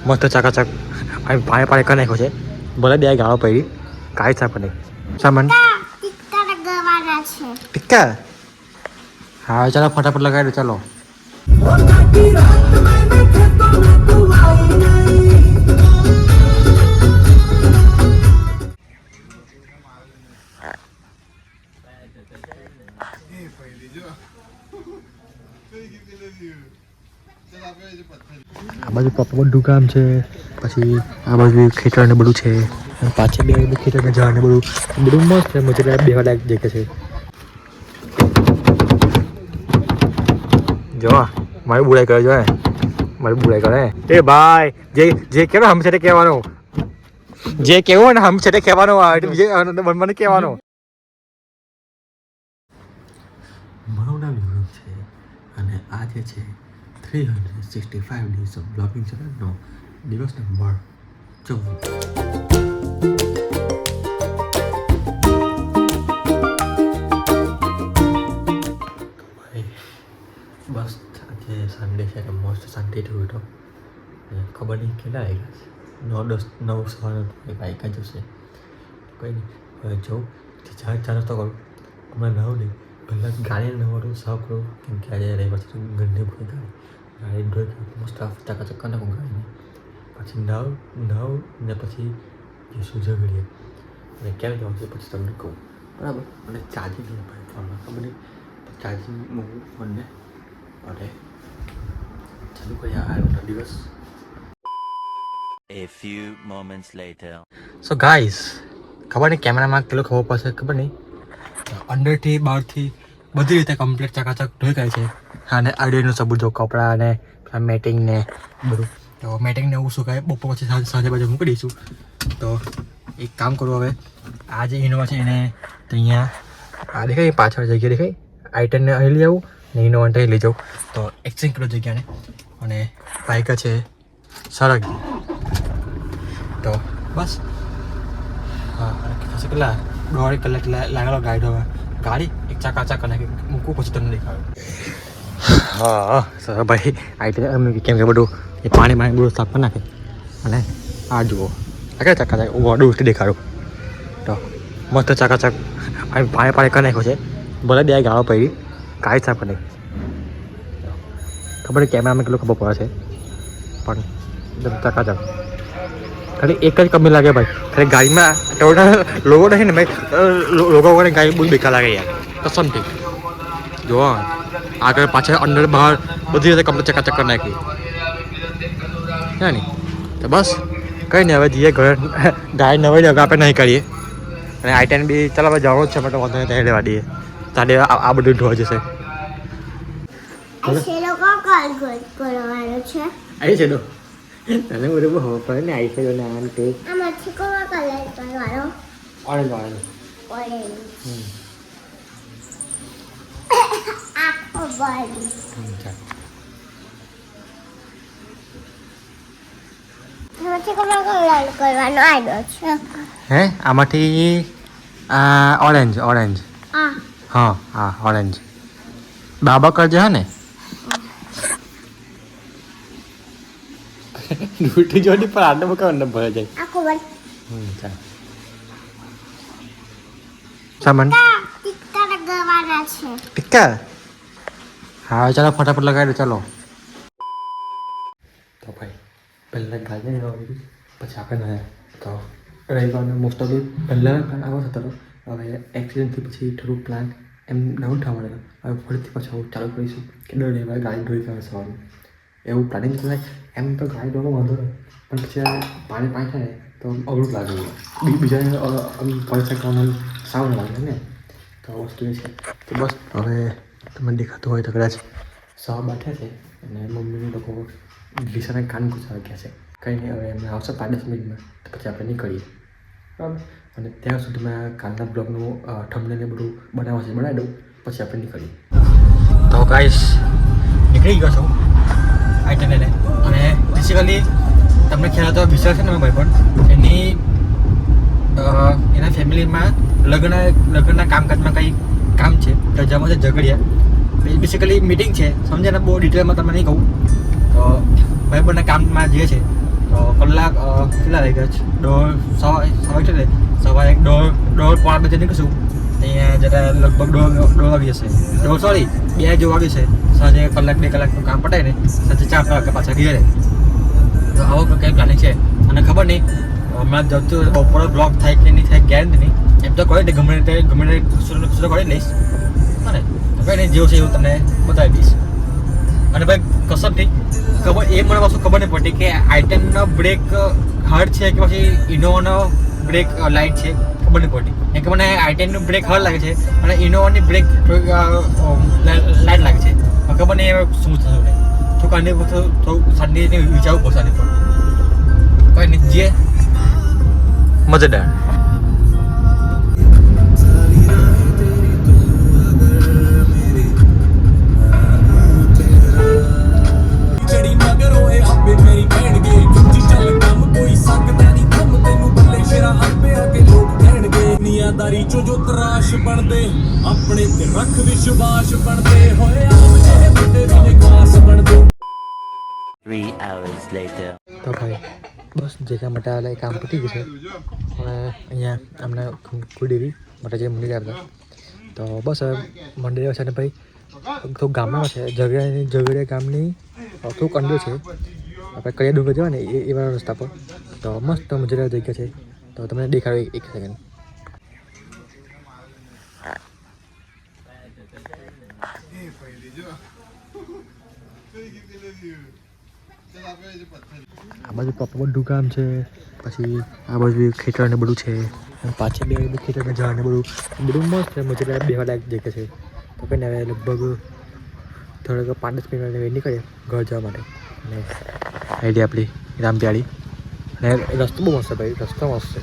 મસ્ત ચકાચક પાણી પાણી કરી નાખ્યો છે. ભલે બે ગાળો પડી કાંઈ સાપ નહીં. સામાન ટીક્કા હા ચાલો ફટાફટ લગાવી દો ચાલો. આ બાજુ પપ્પા બધું કામ છે. પછી આ બાજુ ખેતર ને બધું છે. પાછળ બે ખેતર ને ઝાડ ને બધું મસ્ત છે. મજા બેવા લાયક જગ્યા છે. જો મારી બુરાઈ કરે જો મારી બુરાઈ કરે. એ ભાઈ જે કેવો હમ છે કહેવાનું, જે કેવું ને હમ છે કહેવાનું, મને કહેવાનું. મારું નામ યુવક છે અને આ જે છે 365 days of બ્લોગિંગ ચેનલનો દિવસ નંબર 14. બસ આજે સન્ડે છે એટલે મસ્ત શાંતિથી ઉઠો. ખબર નહીં કેટલા આવ્યા છે, 9 સવારે બાઈક જ હશે. કંઈ નહીં હવે જાઉં ચાર રસ્તો કરું. હમણાં નવું નહીં પહેલાં ગાડીને નવાનું સાફ કરું કેમ કે આજે રવિવાર છે. ગંદી ભૂલ ગાડી ધોઈ મસ્ત ચકાચક કરી નાખું ગાડીને. પછી નવ ને પછી જે સૂઝા કરીએ અને ક્યાં જવાનું છે પછી તમને કહું બરાબર. અને ચાર્જિંગ નહીં ભાઈ ફોનમાં ખબર નહીં ચાર્જિંગ મૂકું ફોનને અને ચાલુ કરીએ આજનો દિવસ. A few moments later. So guys ખબર નહીં કેમેરામાં કેટલો ખબર પડશે ખબર નહીં. અંદરથી બહારથી બધી રીતે કમ્પ્લીટ ચકાચક ધોઈ કાઢે છે. અને આઈડિયાનું સબૂત જો કપડાં અને મેટિંગ ને બધું. તો મેટિંગને એવું શું કહે બપોર પછી સાંજે બાજુ મૂકી દઈશું. તો એક કામ કરું હવે આ જે ઇનોવા છે એને તો અહીંયા આ દેખાય પાછળ જગ્યા દેખાય આઈટનને અહીં લઈ આવું ને ઇનોવાને અહીં લઈ જાઉં. તો એક્સચેન્જ કરો જગ્યાને. અને બાઇક છે સરગી. તો બસ હા કેટલા 1.5 કલાક લાગેલો ગાડી હવે ગાડી એક ચકાચક નાખી મૂકવું પછી તમને દેખાડું. હા સર ભાઈ આઈટમ કેમ કે બધું એ પાણી બધું સાફ કરી નાખે. અને આ જુઓ આ ચકાચક વડું ઉઠી દેખાડું. તો મસ્ત ચકાચક પાણી કરી નાખ્યો છે. ભલે બે ગાળો પડી કાંઈ સાફ નહીં. ખબર કેમેરામાં કેટલું ખબર પડે છે પણ એકદમ ચકાચક. ખાલી એક જ કમી લાગે ભાઈ ખાલી ગાડીમાં ટોટા લોગો નથી ને ભાઈ લોગો વગર ગાડી બહુ બેકાર લાગે યાર કસમથી. જો આગળ પાછળ અંદર બહાર બધી રીતે કમ્પ્લીટ ચકાચક કરી નાખી હે ને. તો બસ કંઈ નહીં હવે જઈએ ઘરે ગાડી નવાઈ હવે આપણે નહીં કરીએ. અને આઈટેન બી ચાલ હવે જવાનું જ છે માટે વાંધો નહીં ત્યાં લેવા દઈએ. તારે આ બધું ધોવા જશે. આવી છે તને બધું બહુ ખબર પડે ને આવી છે ને આમ તે ઓરેન્જ હે આમાંથી ઓરેન્જ હા હા ઓરેન્જ બાબા કરજે હા ને. ડ્યુટી જોડી પણ આને બકા અંદર ભરે જાય ચાલ સામાન ટીક્કા હા ચાલો ફટાફટ લગાવી દો ચાલો. તો ભાઈ પહેલાં ગાડી લગાવી પછી આપણે તો રવિવારનો મોસ્ટ ઓફ પહેલાં પ્લાન આવો હતો. હવે એક્સિડન્ટથી પછી થોડું પ્લાન એમ ડાઉન થવા માંડેલો. હવે ફરીથી પાછું ચાલુ કરીશું કે દર રવિવારે ગાડી ધોઈ કાઢે સવારનું એવું પ્લાનિંગ થાય. એમ તો ગાડી ધોવામાં વાંધો નહીં પણ પછી પાણી થાય તો અઘરું લાગે. બીજાને પૈસા કરવાનું સારું લાગે ને. તો આ વસ્તુ એ છે. તો બસ હવે તમને દેખાતું હોય તો કદાચ સવા બેઠા છે અને મમ્મીને લોકો ડીસાના કાન ઘૂસાવા ગયા છે. કંઈ નહીં હવે એમને આવશે 5-10 મિનિટમાં તો પછી આપણે નીકળીએ બરાબર. અને ત્યાં સુધીમાં કાલના બ્લોગનું થંબનેલ બધું બનાવી દઉં પછી આપણે નીકળીએ. તો ગાઈસ નીકળી ગયો છું આઈટન લઈને. અને બેસિકલી તમને ખ્યાલ હતો વિશાલ છે ને ભાઈ પણ એના ફેમિલીમાં લગ્નના કામકાજમાં કંઈ કામ છે રજામાં છે ઝઘડિયા બેસિકલી મિટિંગ છે સમજે ને બહુ ડિટેલમાં તમને નહીં કહું. તો ભાઈ બંને કામમાં જે છે તો કલાક કેટલા રહી ગયા છે? સવા છે ને સવારે દોઢ પોણા બજે નીકળશું. અહીંયા જરા લગભગ દોઢ વાગી જશે. 2 જેવું વાગે છે. સાંજે કલાક 2 કલાકનું કામ પટાય ને સાંજે 4 કલાકે પાછા ઘેરે. તો આવો કંઈ પ્લાનિંગ છે. અને ખબર નહીં હમણાં જતું બપોરે બ્લોક થાય કે નહીં થાય ગેરંટી નહીં. એમ તો કહે ગમે રીતે કશું કરી લઈશ. હા ને તો કંઈ નહીં જેવું છે એવું તમને બતાવી દઈશ. અને ભાઈ કસમથી ખબર એ મને પાછું ખબર નહીં પડતી કે આઈટેમનો બ્રેક હાર્ડ છે કે પછી ઇનોવાનો બ્રેક લાઇટ છે ખબર નહીં પડતી. કેમ કે મને આઈટેમનું બ્રેક હાર્ડ લાગે છે અને ઇનોવાની બ્રેક લાઇટ લાગે છે. ખબર નહીં હવે શું થયું નહીં. થોડુંક આને થોડુંક શાંતિથી વિચારવું પડશે આની પર. કંઈ નહીં જે મજેદાર. ਦੁਨੀਆਦਾਰੀ ਚੋਂ ਜੋ ਤਰਾਸ਼ ਬਣਦੇ ਆਪਣੇ ਤੇ ਰੱਖ ਵਿਸ਼ਵਾਸ ਬਣਦੇ ਹੋਏ ਆਮ ਜਿਹੇ ਵੱਡੇ ਵੀ ਨੇ ਖਾਸ ਬਣਦੇ 3 hours later. તો ભાઈ બસ જે કામ માટે આવેલા એ કામ પતી ગયું છે. અને અહીંયા અમને કુડીવી માટે જે મંદિર આવ્યા તો બસ હવે મંદિર છે ને ભાઈ થોડુંક ગામમાં છે ઝઘડિયા ગામની થોડુંક અંદર છે. આપણે કયા ડુંગર જવા ને એવા રસ્તા પર તો મસ્ત મજેદાર જગ્યા છે. તો તમને દેખાડો એક સેકન્ડ. આ બાજુ બધું કામ છે. પછી આ બાજુ ખેતર ને બધું છે. પાછળ બે ખેતર ને ઝાડ ને બધું મસ્ત છે. મજેદાર બેવા લાયક જગ્યા છે. તો કહીને હવે લગભગ થોડાક 5-10 મિનિટ નીકળે ઘર જવા માટે. અને આઈડી આપણી રામપ્યાળી અને રસ્તો બહુ મસ્ત છે ભાઈ. રસ્તો મસ્ત છે.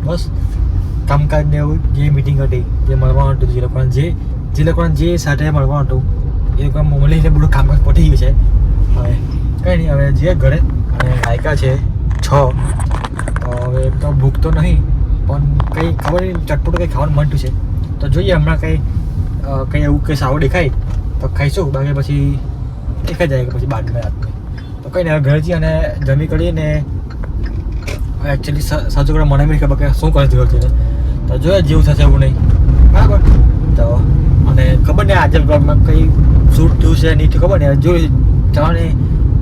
બસ કામકાજ ને એવું જે મિટિંગ હતી જે મળવાનું હતું જે લોકોને જે સાથે મળવાનું હતું એ લોકો મળીને બધું કામકાજ પતી ગયું છે. હવે કંઈ નહીં હવે જે ઘરે અને વાયકા છે 6. હવે તો ભૂખ તો નહીં પણ કંઈ ખબર નહીં ચટપટું કંઈ ખાવાનું મન છે. તો જોઈએ હમણાં કંઈ એવું કંઈ સારું દેખાય તો ખાઈશું. બાકી પછી દેખાઈ જાય પછી બાદમાં રાતનું. તો કંઈ નહીં હવે ઘરે જઈએ અને જમી કરીને એકચ્યુઅલી સાચું કરે મને બી ખબર કે શું કરે જરૂર છે. તો જોઈએ જેવું થશે એવું નહીં બરાબર. તો અને ખબર નહીં આજે બ્લોગમાં કંઈ શૂટ થયું છે નહીં ખબર નહીં. જોઈ ચાલો ને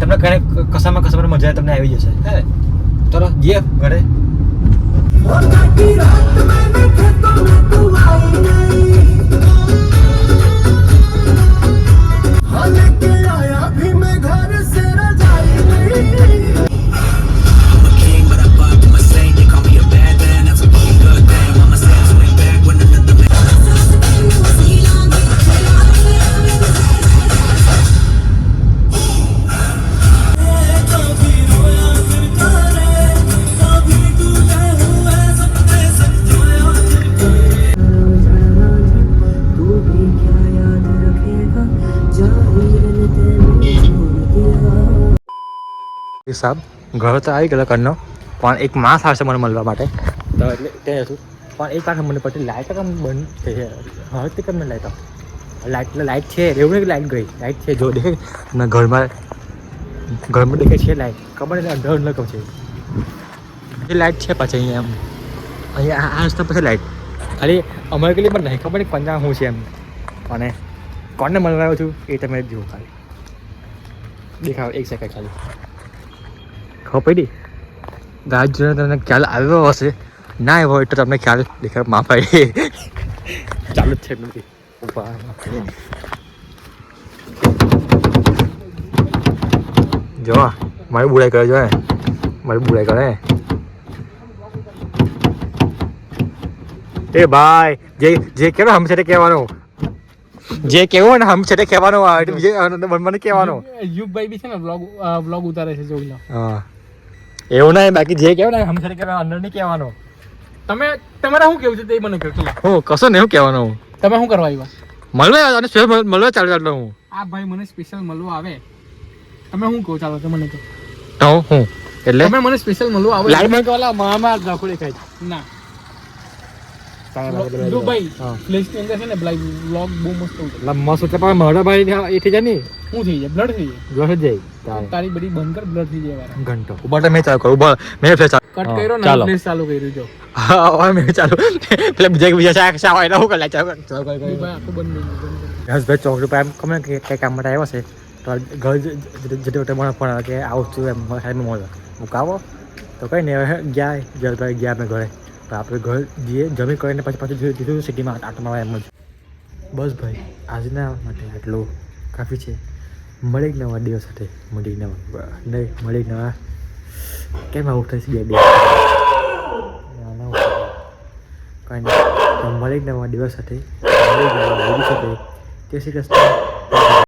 તમને કંઈ કસામાં મજા તમને આવી જશે. હે ચલો જઈએ ઘરે. સાહેબ ઘર તો આવી ગયેલો કરનો પણ એક માસ આવશે મને મળવા માટે. તો એટલે ત્યાં હતું પણ એક વાર મને પછી લાઇટ કેમ બંધ થઈ છે. હવે તે કેમ લાઇટ છે એવું નહીં કે લાઇટ ગઈ. લાઇટ છે જો દેખે અને ઘરમાં દેખે છે લાઇટ. ખબર નહીં અંદર ન કહું છે એ લાઇટ છે પાછી અહીંયા આ રસ્તા પછી લાઇટ ખાલી અમારે કેટલી પણ નહીં ખબર નહીં પંજા હું છે એમ. અને કોને મળવા આવ્યો છું એ તમે જુઓ ખાલી દેખાવ એક સેકન્ડ ખાલી ખબર પડી. ગાજ જોઈને તમને ખ્યાલ આવ્યો હશે ના આવ્યો હોય તો તમને ખ્યાલ દેખાય માફ આવી ચાલુ જ છે નથી જો મારી બુરાઈ કરે જો મારી બુરાઈ કરે. એ ભાઈ જે કેવો હમ છે કહેવાનું જે કેવું ને હમ છે કહેવાનું મને કહેવાનું. યુગભાઈ બી છે ને વ્લોગ ઉતારે છે જોઈ લો. હા એવું નહીં બાકી જે કહેવું ને હમ છે કહેવાનું અંદર નહીં કહેવાનું. તમારે શું કેવું છે તે મને કહો. હું કશો નહીં કહેવાનું. તમે શું કરવા આવ્યા? મળવા અને મળવા ચાલુ હું આ ભાઈ મને સ્પેશિયલ મળવા આવે. તમે શું કહો ચાલો તમે મને કહો. તો હું એટલે તમે મને સ્પેશિયલ મળવા આવો. લાઈવ માં કોલા મામા રાખો દેખાય ના દુબઈ હા પ્લેસ ની અંદર છે ને વ્લોગ બહુ મસ્ત ઉતરે. એટલે મસ્ત એટલે પણ મારા ભાઈ એ થઈ જાય ને શું થઈ જાય બ્લડ થઈ જાય ગ્લોસ જાય તારે તારી બધી બંધ કર બ્લડ થઈ જાય વાળા. ઘંટો ઉભા મેં ચાલુ કરું ઉભા મેં ફ્લેશ કટ કર્યો ને ચાલો પ્લેસ ચાલુ કર્યું જો હા હવે મેં ચાલુ પેલા બીજા શા હોય એટલે હું કરી ચાલુ દુબઈ આખું બંધ થઈ ગયું. હસભાઈ ચોકડી પર એમ ખબર કે કંઈ કામ માટે આવ્યો છે તો ઘર જતી વખતે મને ફોન આવે કે આવું છું એમ સાહેબ મળે હું આવો તો કંઈ નહીં હવે ગયા અમે ઘરે તો આપણે ઘર જઈએ જમી કરીને પછી પાછું દીધું સિટીમાં આટમાં એમ જ બસ ભાઈ આજના માટે આટલું કાફી છે મળી નવા દિવસ સાથે મળી નવા નહીં મળી નવા કેમ આવું થઈશ બે કંઈ નહીં મળી નવા દિવસ સાથે મળી નવા સાથે જય શ્રી કૃષ્ણ